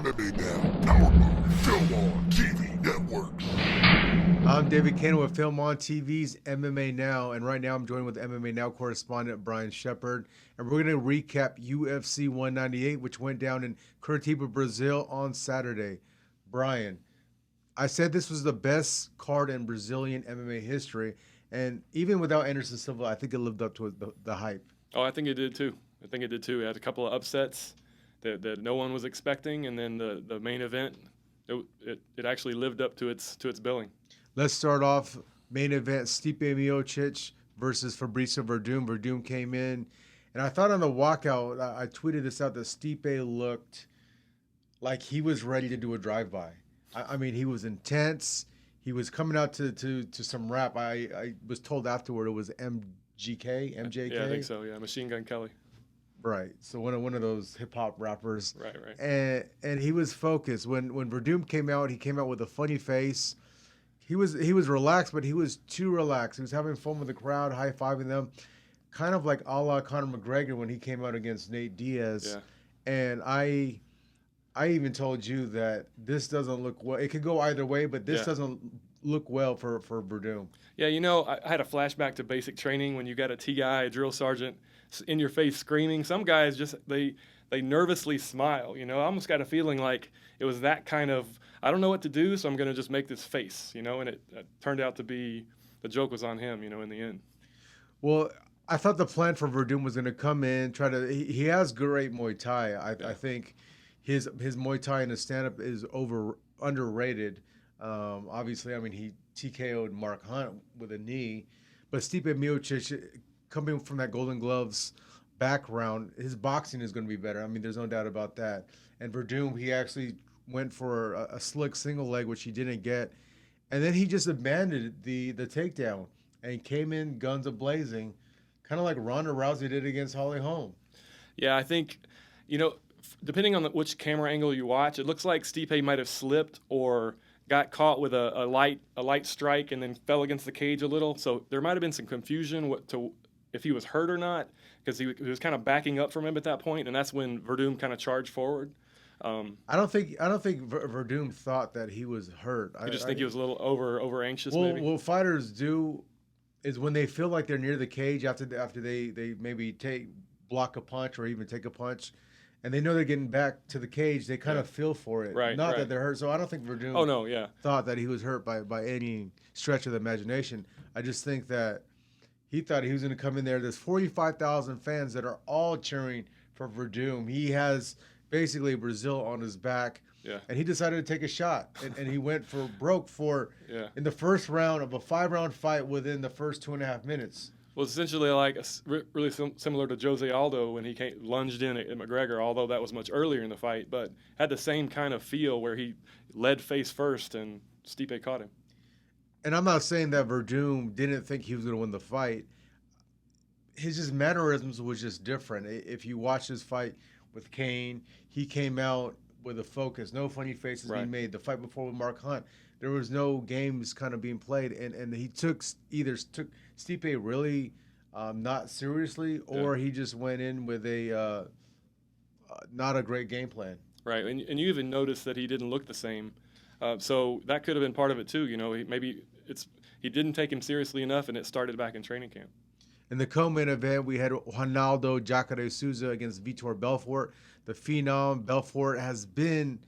MMA Now, powered by Film On TV Network. I'm David Cannon with Film On TV's MMA Now, and right now I'm joined with MMA Now correspondent Brian Shepard, and we're going to recap UFC 198, which went down in Curitiba, Brazil on Saturday. Brian, I said this was the best card in Brazilian MMA history, and even without Anderson Silva, I think it lived up to the hype. Oh, I think it did too. It had a couple of upsets that no one was expecting, and then the main event, it actually lived up to its billing. Let's start off main event: Stipe Miocic versus Fabricio Verdum. Verdum came in, and I thought on the walkout, I tweeted this out, that Stipe looked like he was ready to do a drive-by. I mean, he was intense. He was coming out to some rap. I was told afterward it was MJK. Yeah, I think so. Yeah, Machine Gun Kelly. Right. So one of those hip hop rappers. Right. And he was focused. When Verdum came out, he came out with a funny face. He was relaxed, but he was too relaxed. He was having fun with the crowd, high-fiving them, kind of like a la Conor McGregor when he came out against Nate Diaz. Yeah. And I even told you that this doesn't look well. It could go either way, but this doesn't look well for Verdum. Yeah, I had a flashback to basic training when you got a TI, a drill sergeant, in your face screaming. Some guys just they nervously smile. I almost got a feeling like it was that kind of, I don't know what to do, so I'm going to just make this face. And it turned out to be, the joke was on him. In the end. Well, I thought the plan for Verdum was going to come in, he has great Muay Thai. I think his Muay Thai and his stand-up is underrated. Obviously, I mean, he TKO'd Mark Hunt with a knee, but Stipe Miocic, coming from that Golden Gloves background, his boxing is going to be better. I mean, there's no doubt about that. And Verdum, he actually went for a slick single leg, which he didn't get, and then he just abandoned the takedown and came in guns a-blazing, kind of like Ronda Rousey did against Holly Holm. Yeah, I think, depending on which camera angle you watch, it looks like Stipe might have slipped or got caught with a light strike and then fell against the cage a little. So there might have been some confusion if he was hurt or not, because he was kind of backing up from him at that point, and that's when Verdum kind of charged forward. I don't think Verdum thought that he was hurt. I just think he was a little over anxious. Well, maybe. What fighters do is when they feel like they're near the cage after they maybe block a punch or even take a punch, and they know they're getting back to the cage, they kind of feel for it. Right. Not that they're hurt. So I don't think Verdum thought that he was hurt by any stretch of the imagination. I just think that he thought he was going to come in there. There's 45,000 fans that are all cheering for Verdum. He has basically Brazil on his back. Yeah. And he decided to take a shot, and he went for broke in the first round of a 5-round fight within the first 2.5 minutes. Well, it's essentially like really similar to Jose Aldo when he lunged in at McGregor, although that was much earlier in the fight, but had the same kind of feel where he led face first and Stipe caught him. And I'm not saying that Verdum didn't think he was going to win the fight. His mannerisms was just different. If you watch his fight with Kane, he came out with a focus, no funny faces being made. The fight before with Mark Hunt, there was no games kind of being played, and he took Stipe really not seriously, or he just went in with a not a great game plan. Right, and you even noticed that he didn't look the same. So that could have been part of it too. He didn't take him seriously enough, and it started back in training camp. In the co-main event, we had Ronaldo Jacare Souza against Vitor Belfort. The Phenom Belfort has been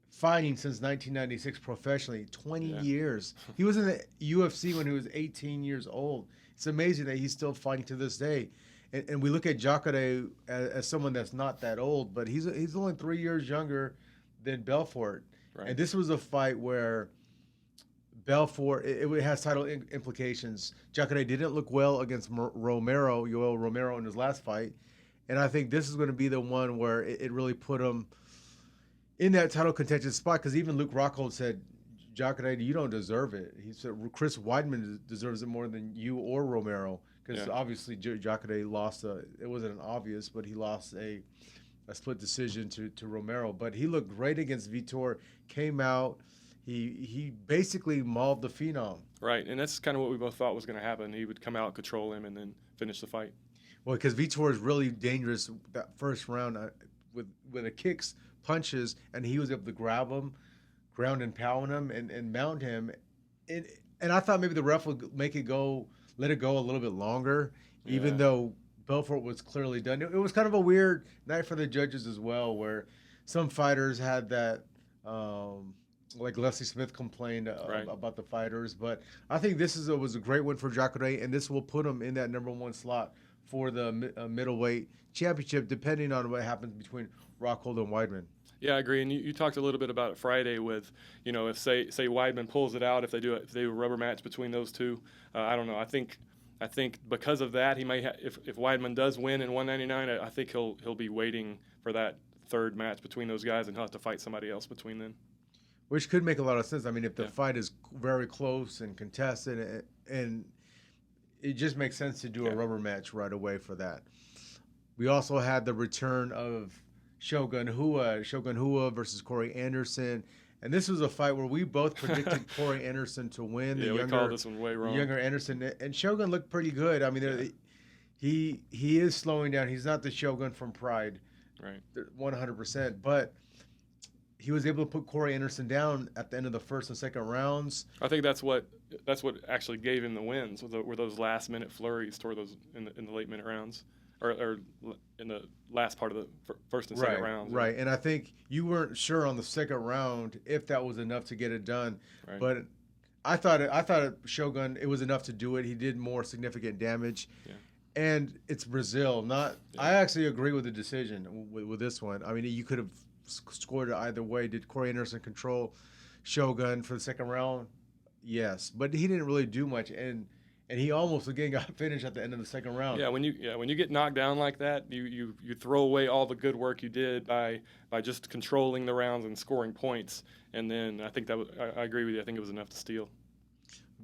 fighting since 1996 professionally, 20 years. He was in the UFC when he was 18 years old. It's amazing that he's still fighting to this day. And we look at Jacare as someone that's not that old, but he's only 3 years younger than Belfort. Right. And this was a fight where Belfort, it has title implications. Jacare didn't look well against Yoel Romero in his last fight. And I think this is going to be the one where it really put him in that title contention spot, because even Luke Rockhold said, Jacare, you don't deserve it. He said Chris Weidman deserves it more than you or Romero, because obviously Jacare lost it wasn't an obvious, but he lost a split decision to Romero. But he looked great against Vitor, came out. He basically mauled the Phenom. Right, and that's kind of what we both thought was going to happen. He would come out, control him, and then finish the fight. Well, because Vitor is really dangerous that first round with the kicks punches, and he was able to grab him, ground and pound him, and mount him. And I thought maybe the ref would let it go a little bit longer, even though Belfort was clearly done. It was kind of a weird night for the judges as well, where some fighters had that, like Leslie Smith complained about the fighters. But I think this was a great win for Jacare, and this will put him in that number 1 slot for the middleweight championship, depending on what happens between Rockhold and Weidman. Yeah, I agree. And you talked a little bit about it Friday with, if say Weidman pulls it out, if they do a rubber match between those two, I don't know. I think because of that, he may if Weidman does win in 199, I think he'll be waiting for that third match between those guys, and he'll have to fight somebody else between then. Which could make a lot of sense. I mean, if the fight is very close and contested, and it just makes sense to do a rubber match right away for that. We also had the return of Shogun Rua versus Corey Anderson. And this was a fight where we both predicted Corey Anderson to win. We called this one way wrong. Younger Anderson. And Shogun looked pretty good. I mean, he is slowing down. He's not the Shogun from Pride. Right. 100%. But he was able to put Corey Anderson down at the end of the first and second rounds. I think that's what actually gave him the wins, were those last-minute flurries toward those in the late-minute rounds. Or in the last part of the first and second rounds. Right, and I think you weren't sure on the second round if that was enough to get it done. Right. But I thought Shogun, it was enough to do it. He did more significant damage. Yeah. And it's Brazil. I actually agree with the decision with this one. I mean, you could have scored it either way. Did Corey Anderson control Shogun for the second round? Yes, but he didn't really do much. And he almost again got finished at the end of the second round. When you get knocked down like that, you throw away all the good work you did by just controlling the rounds and scoring points. And then I think I agree with you. I think it was enough to steal.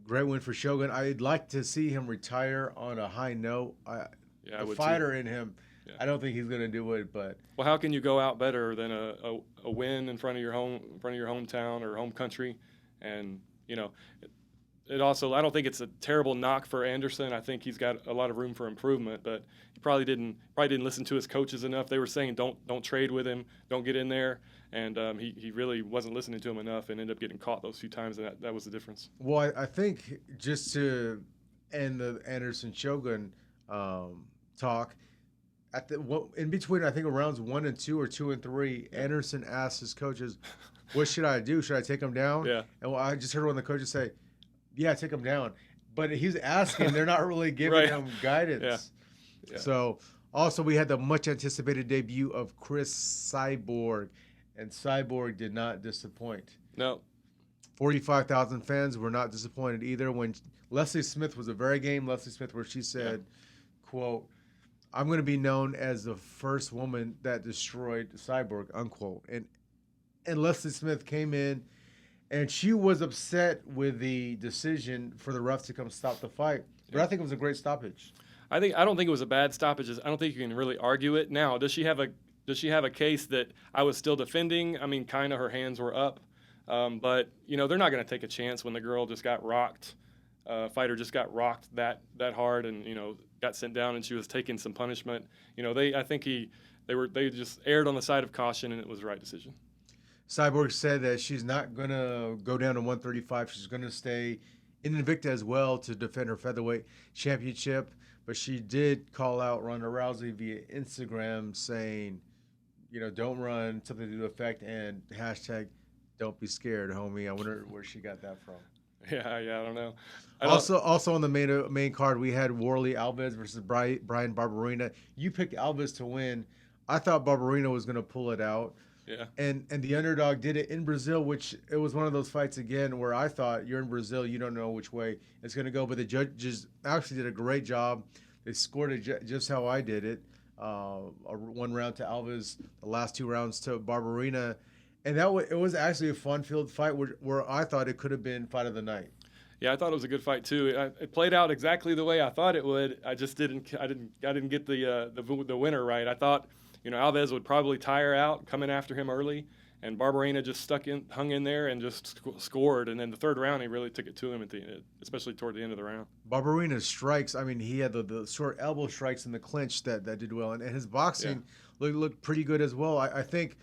Great win for Shogun. I'd like to see him retire on a high note. The fighter in him. Yeah. I don't think he's going to do it, but how can you go out better than a win in front of your hometown or home country, and It also, I don't think it's a terrible knock for Anderson. I think he's got a lot of room for improvement, but he probably didn't listen to his coaches enough. They were saying don't trade with him, don't get in there, and he really wasn't listening to him enough, and ended up getting caught those few times, and that was the difference. Well, I think just to end the Anderson Shogun talk, in between I think rounds 1 and 2 or 2 and 3, Anderson asked his coaches, "What should I do? Should I take him down?" Yeah. And I just heard one of the coaches say, "Yeah, take him down." But he's asking, they're not really giving him guidance. Yeah. So also we had the much anticipated debut of Chris Cyborg, and Cyborg did not disappoint. No. 45,000 fans were not disappointed either. When Leslie Smith was a very game, Leslie Smith, where she said, quote, "I'm going to be known as the first woman that destroyed Cyborg," unquote. And Leslie Smith came in, and she was upset with the decision for the refs to come stop the fight. But I think it was a great stoppage. I don't think it was a bad stoppage. I don't think you can really argue it. Now, does she have a case that I was still defending? I mean, kind of her hands were up. But, they're not going to take a chance when the girl just got rocked. Fighter just got rocked that hard and, got sent down, and she was taking some punishment. I think they just erred on the side of caution, and it was the right decision. Cyborg said that she's not going to go down to 135. She's going to stay in Invicta as well to defend her featherweight championship. But she did call out Ronda Rousey via Instagram saying, don't run, something to the effect, and hashtag don't be scared, homie. I wonder where she got that from. Yeah, I don't know. Also on the main card, we had Warley Alves versus Brian Barberena. You picked Alves to win. I thought Barberena was going to pull it out. Yeah. And the underdog did it in Brazil, which it was one of those fights again where I thought you're in Brazil, you don't know which way it's going to go. But the judges actually did a great job. They scored it just how I did it. One round to Alves, the last 2 rounds to Barberena. And it was actually a fun-filled fight where I thought it could have been fight of the night. Yeah, I thought it was a good fight too. It played out exactly the way I thought it would. I just didn't get the winner right. I thought Alves would probably tire out coming after him early, and Barberena just hung in there and just scored. And then the third round, he really took it to him especially toward the end of the round. Barberena's strikes, I mean, he had the short elbow strikes in the clinch that did well, and his boxing looked pretty good as well. I think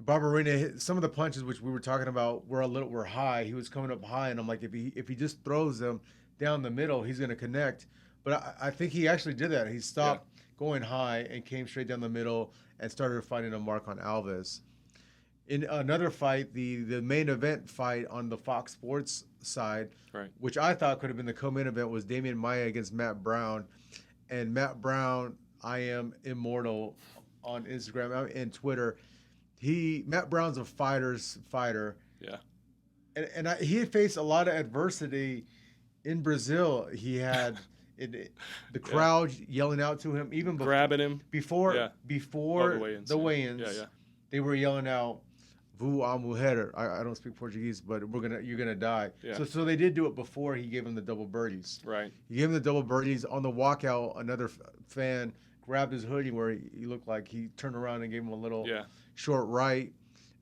Barberina hit some of the punches which we were talking about were high. He was coming up high, and I'm like, if he just throws them down the middle, he's going to connect. But I think he actually did that. He stopped going high and came straight down the middle and started finding a mark on Alves. In another fight, the main event fight on the Fox Sports side, Right. which I thought could have been the co-main event, was Damian Maia against Matt Brown. And Matt Brown, I am immortal on Instagram and Twitter. Matt Brown's a fighter, Yeah. and he had faced a lot of adversity in Brazil. He had the crowd yelling out to him, even Grabbing him. before All the weigh-ins. Yeah. They were yelling out, "Vu a mulher." I don't speak Portuguese, but you're gonna die. Yeah. So they did do it before he gave him the double birdies. Right. He gave him the double birdies on the walkout. Another fan grabbed his hoodie where he looked like he turned around and gave him a little short right.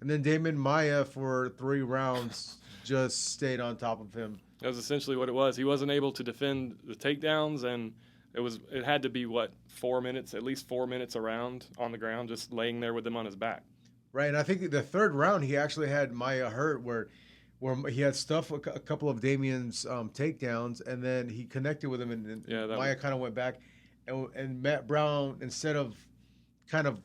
And then Damon Maia for 3 rounds just stayed on top of him. That was essentially what it was. He wasn't able to defend the takedowns, and it had to be, 4 minutes, at least 4 minutes around on the ground, just laying there with him on his back. Right, and I think the third round he actually had Maia hurt where he had stuff a couple of Damian's takedowns, and then he connected with him, and Maia kind of went back, and Matt Brown, instead of kind of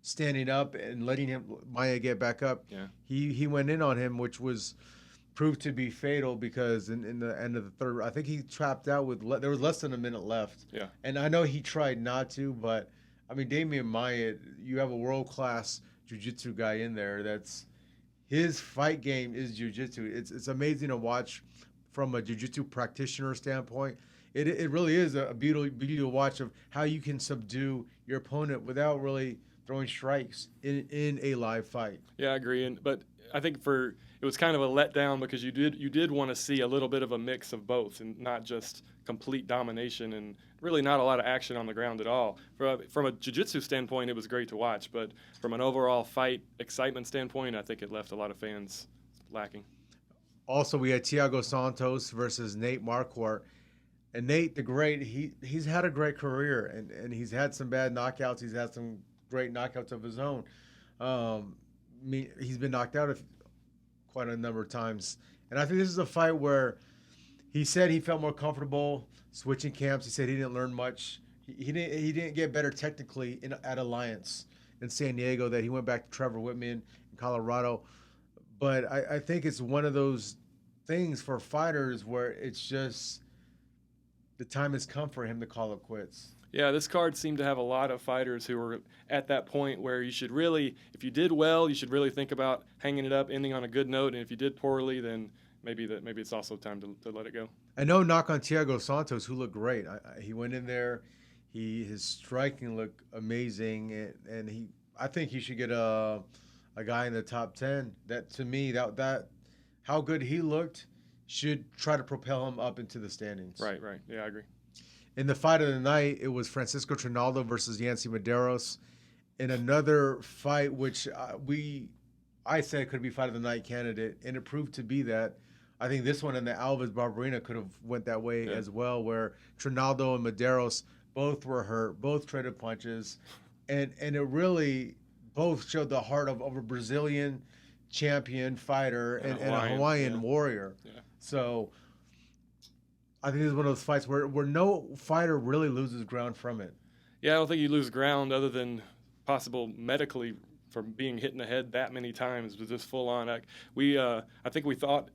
standing up and letting Maia get back up, he went in on him, which was proved to be fatal because in the end of the third, I think he tapped out there was less than a minute left. Yeah, and I know he tried not to, but I mean Damian Maia, you have a world-class jiu-jitsu guy in there. That's his fight game is jiu-jitsu. It's amazing to watch from a jiu-jitsu practitioner standpoint. It really is a beauty to watch of how you can subdue your opponent without really throwing strikes in a live fight. Yeah, I agree. But I think it was kind of a letdown because you did want to see a little bit of a mix of both and not just complete domination and really not a lot of action on the ground at all. From a jiu-jitsu standpoint, it was great to watch, but from an overall fight excitement standpoint, I think it left a lot of fans lacking. Also, we had Thiago Santos versus Nate Marquardt. And Nate the Great, he's had a great career, and he's had some bad knockouts. He's had some great knockouts of his own. He's been knocked out quite a number of times. And I think this is a fight where he said he felt more comfortable switching camps. He said he didn't learn much. He didn't get better technically at Alliance in San Diego, that he went back to Trevor Whitman in Colorado. But I think it's one of those things for fighters where it's just the time has come for him to call it quits. Yeah, this card seemed to have a lot of fighters who were at that point where you should really, if you did well, you should really think about hanging it up, ending on a good note. And if you did poorly, then maybe it's also time to let it go. And no knock on Thiago Santos, who looked great. He went in there, his striking looked amazing, and I think he should get a guy in the top 10. That to me, that how good he looked should try to propel him up into the standings. Right. Yeah, I agree. In the fight of the night, it was Francisco Trinaldo versus Yancy Medeiros. In another fight, which I said could be fight of the night candidate, and it proved to be that. I think this one and the Alves Barberina could have went that way as well, where Trinaldo and Medeiros both were hurt, both traded punches, and it really both showed the heart of a Brazilian champion fighter and a Hawaiian warrior. Yeah. So I think this is one of those fights where no fighter really loses ground from it. Yeah, I don't think you lose ground other than possible medically from being hit in the head that many times with just full on. I think we thought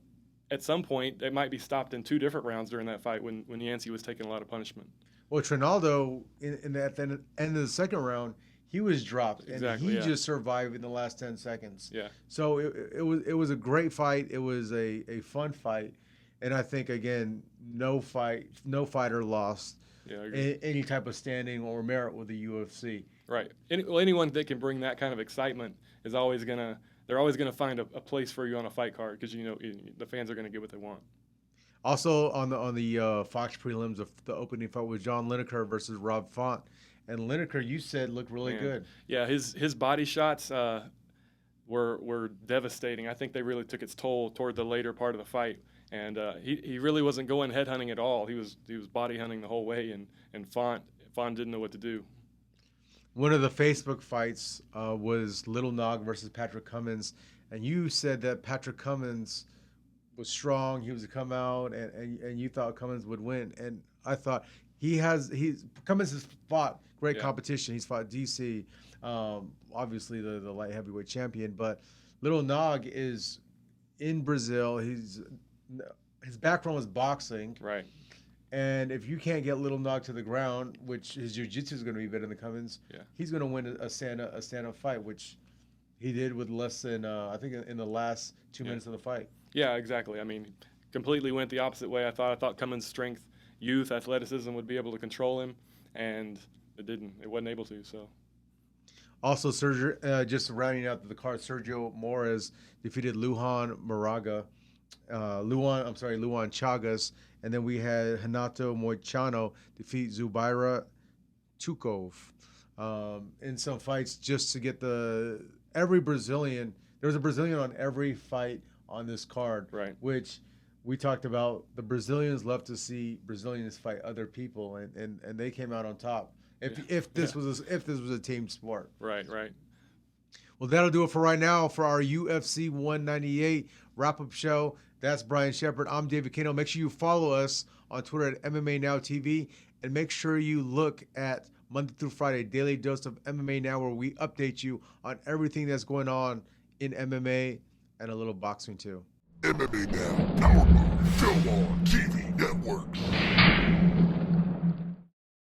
at some point it might be stopped in 2 different rounds during that fight when Yancy was taking a lot of punishment. Well, Trinaldo at the end of the second round, he was dropped, and he just survived in the last 10 seconds. Yeah. So it was a great fight. It was a fun fight, and I think again, no fighter lost any type of standing or merit with the UFC. Right. Anyone that can bring that kind of excitement is always gonna find a place for you on a fight card because the fans are gonna get what they want. Also on the Fox prelims of the opening fight was John Lineker versus Rob Font. And Lineker, you said, looked really good. Yeah, his body shots were devastating. I think they really took its toll toward the later part of the fight. And he really wasn't going head hunting at all. He was body hunting the whole way, and Font didn't know what to do. one of the Facebook fights was Little Nog versus Patrick Cummins, and you said that Patrick Cummins was strong. He was to come out, and you thought Cummins would win. And I thought Cummins has fought great competition. He's fought DC, obviously the light heavyweight champion, but Little Nog is in Brazil. His background was boxing, Right. and if you can't get Little Nog to the ground, which his jiu-jitsu is going to be better than Cummins, he's going to win a stand-up fight, which he did with less than I think in the last 2 minutes of the fight. Yeah, exactly. I mean, completely went the opposite way. I thought Cummins' strength, youth, athleticism would be able to control him, and it didn't. It wasn't able to. So. Also, just rounding out the card, Sergio Moraes defeated Luan Chagas, and then we had Renato Moicano defeat Zubaira Tukov in some fights just to get every Brazilian. There was a Brazilian on every fight on this card, Right. which we talked about. The Brazilians love to see Brazilians fight other people, and they came out on top. If this was a team sport. Right. Well, that'll do it for right now for our UFC 198 wrap-up show. That's Brian Shepard. I'm David Kano. Make sure you follow us on Twitter at MMA Now TV, and make sure you look at Monday through Friday, Daily Dose of MMA Now, where we update you on everything that's going on in MMA and a little boxing too. MMA Now, powered by Film on TV Network.